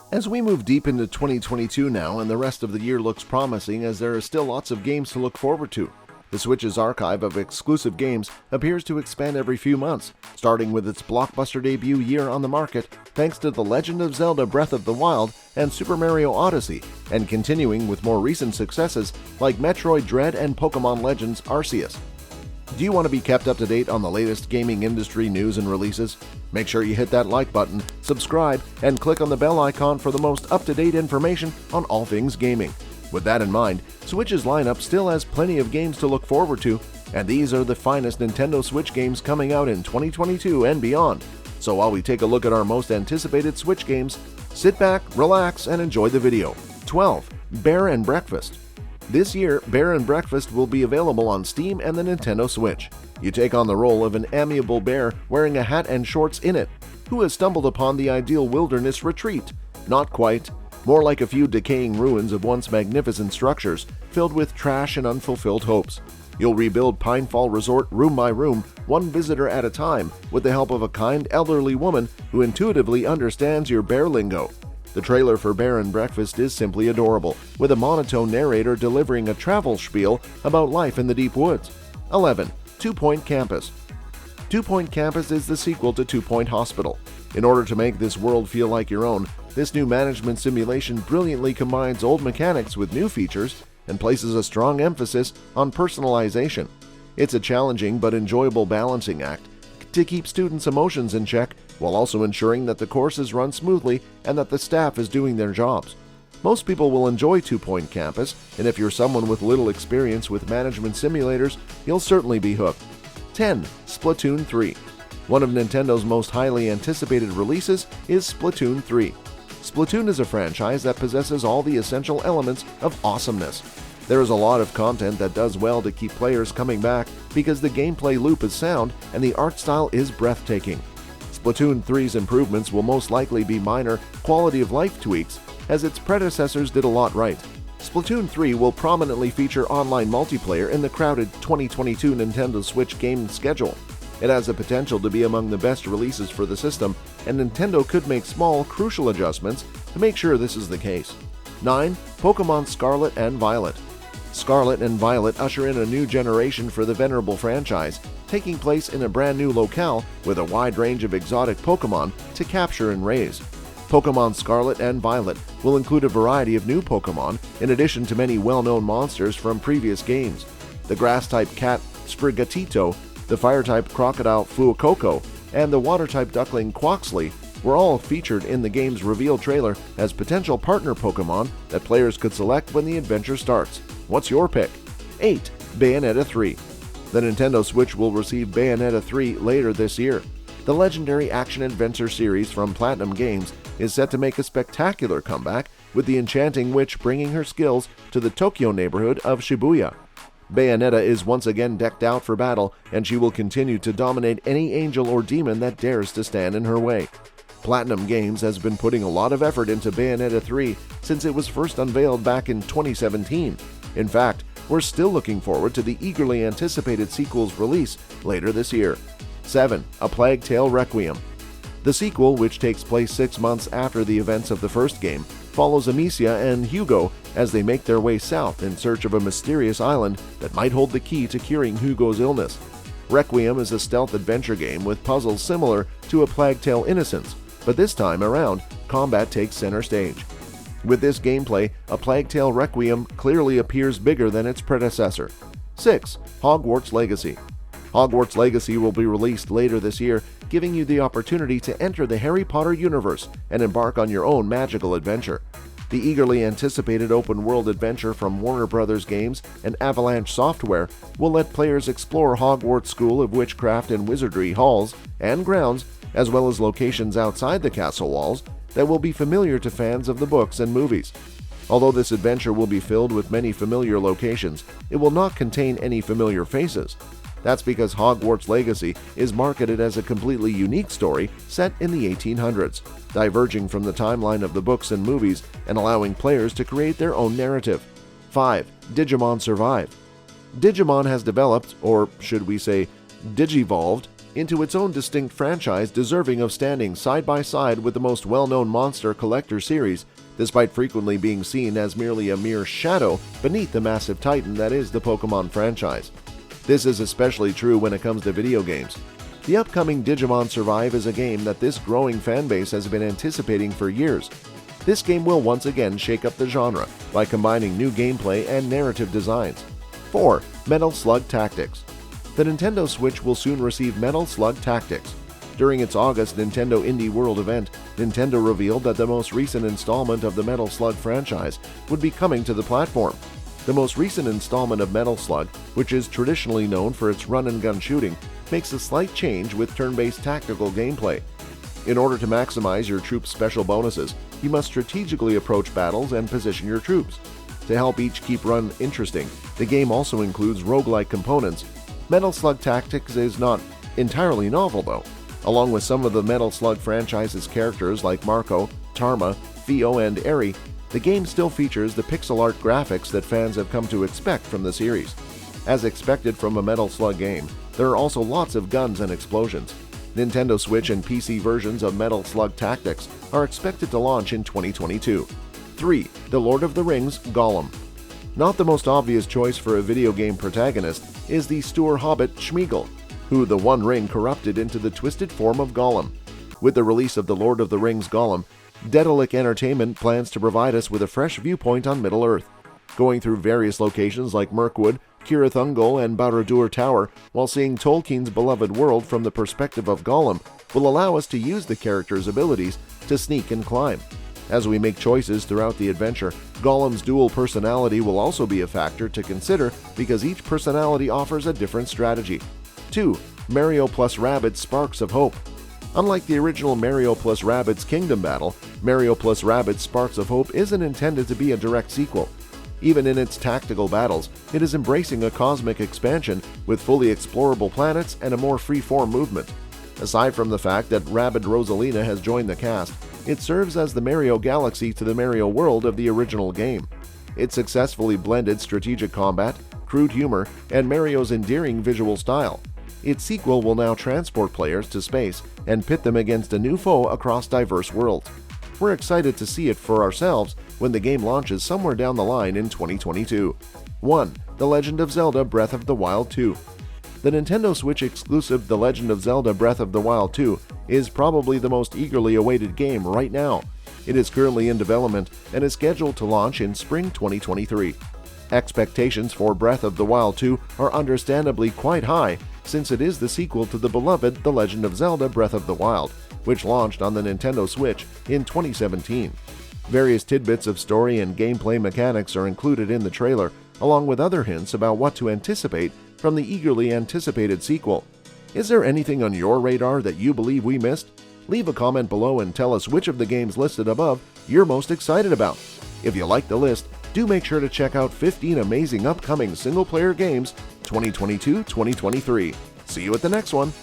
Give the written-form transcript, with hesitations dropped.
As we move deep into 2022 now, and the rest of the year looks promising as there are still lots of games to look forward to. The Switch's archive of exclusive games appears to expand every few months, starting with its blockbuster debut year on the market thanks to The Legend of Zelda Breath of the Wild and Super Mario Odyssey, and continuing with more recent successes like Metroid Dread and Pokémon Legends Arceus. Do you want to be kept up to date on the latest gaming industry news and releases? Make sure you hit that like button, subscribe, and click on the bell icon for the most up-to-date information on all things gaming. With that in mind, Switch's lineup still has plenty of games to look forward to, and these are the finest Nintendo Switch games coming out in 2022 and beyond. So while we take a look at our most anticipated Switch games, sit back, relax, and enjoy the video. 12. Bear and Breakfast. This year, Bear and Breakfast will be available on Steam and the Nintendo Switch. You take on the role of an amiable bear wearing a hat and shorts in it, who has stumbled upon the ideal wilderness retreat. Not quite. More like a few decaying ruins of once magnificent structures, filled with trash and unfulfilled hopes. You'll rebuild Pinefall Resort room by room, one visitor at a time, with the help of a kind elderly woman who intuitively understands your bear lingo. The trailer for Bear and Breakfast is simply adorable, with a monotone narrator delivering a travel spiel about life in the deep woods. 11. 2 Point Campus. 2 Point Campus is the sequel to 2 Point Hospital. In order to make this world feel like your own, this new management simulation brilliantly combines old mechanics with new features and places a strong emphasis on personalization. It's a challenging but enjoyable balancing act to keep students' emotions in check while also ensuring that the courses run smoothly and that the staff is doing their jobs. Most people will enjoy 2 Point Campus, and if you're someone with little experience with management simulators, you'll certainly be hooked. 10. Splatoon 3. One of Nintendo's most highly anticipated releases is Splatoon 3. Splatoon is a franchise that possesses all the essential elements of awesomeness. There is a lot of content that does well to keep players coming back because the gameplay loop is sound and the art style is breathtaking. Splatoon 3's improvements will most likely be minor quality-of-life tweaks, as its predecessors did a lot right. Splatoon 3 will prominently feature online multiplayer in the crowded 2022 Nintendo Switch game schedule. It has the potential to be among the best releases for the system, and Nintendo could make small, crucial adjustments to make sure this is the case. 9. Pokémon Scarlet and Violet. Scarlet and Violet usher in a new generation for the venerable franchise, taking place in a brand new locale with a wide range of exotic Pokémon to capture and raise. Pokémon Scarlet and Violet will include a variety of new Pokémon, in addition to many well-known monsters from previous games. The grass-type cat Sprigatito, the fire-type crocodile Fuecoco, and the water-type duckling Quoxley were all featured in the game's reveal trailer as potential partner Pokémon that players could select when the adventure starts. What's your pick? 8. Bayonetta 3. The Nintendo Switch will receive Bayonetta 3 later this year. The legendary action-adventure series from Platinum Games is set to make a spectacular comeback, with the enchanting witch bringing her skills to the Tokyo neighborhood of Shibuya. Bayonetta is once again decked out for battle, and she will continue to dominate any angel or demon that dares to stand in her way. Platinum Games has been putting a lot of effort into Bayonetta 3 since it was first unveiled back in 2017. In fact, we're still looking forward to the eagerly anticipated sequel's release later this year. 7. A Plague Tale Requiem. The sequel, which takes place 6 months after the events of the first game, follows Amicia and Hugo as they make their way south in search of a mysterious island that might hold the key to curing Hugo's illness. Requiem is a stealth adventure game with puzzles similar to A Plague Tale Innocence, but this time around, combat takes center stage. With this gameplay, A Plague Tale Requiem clearly appears bigger than its predecessor. 6. Hogwarts Legacy. Hogwarts Legacy will be released later this year, giving you the opportunity to enter the Harry Potter universe and embark on your own magical adventure. The eagerly anticipated open-world adventure from Warner Bros. Games and Avalanche Software will let players explore Hogwarts School of Witchcraft and Wizardry halls and grounds, as well as locations outside the castle walls that will be familiar to fans of the books and movies. Although this adventure will be filled with many familiar locations, it will not contain any familiar faces. That's because Hogwarts Legacy is marketed as a completely unique story set in the 1800s, diverging from the timeline of the books and movies and allowing players to create their own narrative. 5. Digimon Survive. Digimon has developed, or should we say digivolved, into its own distinct franchise deserving of standing side by side with the most well-known monster collector series, despite frequently being seen as merely a mere shadow beneath the massive titan that is the Pokemon franchise. This is especially true when it comes to video games. The upcoming Digimon Survive is a game that this growing fanbase has been anticipating for years. This game will once again shake up the genre by combining new gameplay and narrative designs. 4. Metal Slug Tactics. The Nintendo Switch will soon receive Metal Slug Tactics. During its August Nintendo Indie World event, Nintendo revealed that the most recent installment of the Metal Slug franchise would be coming to the platform. The most recent installment of Metal Slug, which is traditionally known for its run-and-gun shooting, makes a slight change with turn-based tactical gameplay. In order to maximize your troops' special bonuses, you must strategically approach battles and position your troops. To help each keep run interesting, the game also includes roguelike components. Metal Slug Tactics is not entirely novel though. Along with some of the Metal Slug franchise's characters like Marco, Tarma, Theo, and Eri, the game still features the pixel art graphics that fans have come to expect from the series. As expected from a Metal Slug game, there are also lots of guns and explosions. Nintendo Switch and PC versions of Metal Slug Tactics are expected to launch in 2022. 3. The Lord of the Rings Gollum. Not the most obvious choice for a video game protagonist is the Stour hobbit Sméagol, who the One Ring corrupted into the twisted form of Gollum. With the release of The Lord of the Rings Gollum, Daedalic Entertainment plans to provide us with a fresh viewpoint on Middle-earth. Going through various locations like Mirkwood, Cirith Ungol, and Barad-dûr Tower while seeing Tolkien's beloved world from the perspective of Gollum will allow us to use the character's abilities to sneak and climb. As we make choices throughout the adventure, Gollum's dual personality will also be a factor to consider because each personality offers a different strategy. 2. Mario plus Rabbids Sparks of Hope. Unlike the original Mario plus Rabbids Kingdom Battle, Mario plus Rabbids Sparks of Hope isn't intended to be a direct sequel. Even in its tactical battles, it is embracing a cosmic expansion with fully explorable planets and a more free-form movement. Aside from the fact that Rabbid Rosalina has joined the cast, it serves as the Mario Galaxy to the Mario world of the original game. It successfully blended strategic combat, crude humor, and Mario's endearing visual style. Its sequel will now transport players to space and pit them against a new foe across diverse worlds. We're excited to see it for ourselves when the game launches somewhere down the line in 2022. 1. The Legend of Zelda Breath of the Wild 2. The Nintendo Switch exclusive The Legend of Zelda Breath of the Wild 2 is probably the most eagerly awaited game right now. It is currently in development and is scheduled to launch in spring 2023. Expectations for Breath of the Wild 2 are understandably quite high since it is the sequel to the beloved The Legend of Zelda Breath of the Wild, which launched on the Nintendo Switch in 2017. Various tidbits of story and gameplay mechanics are included in the trailer, along with other hints about what to anticipate from the eagerly anticipated sequel. Is there anything on your radar that you believe we missed? Leave a comment below and tell us which of the games listed above you're most excited about. If you like the list, do make sure to check out 15 amazing upcoming single-player games 2022-2023. See you at the next one!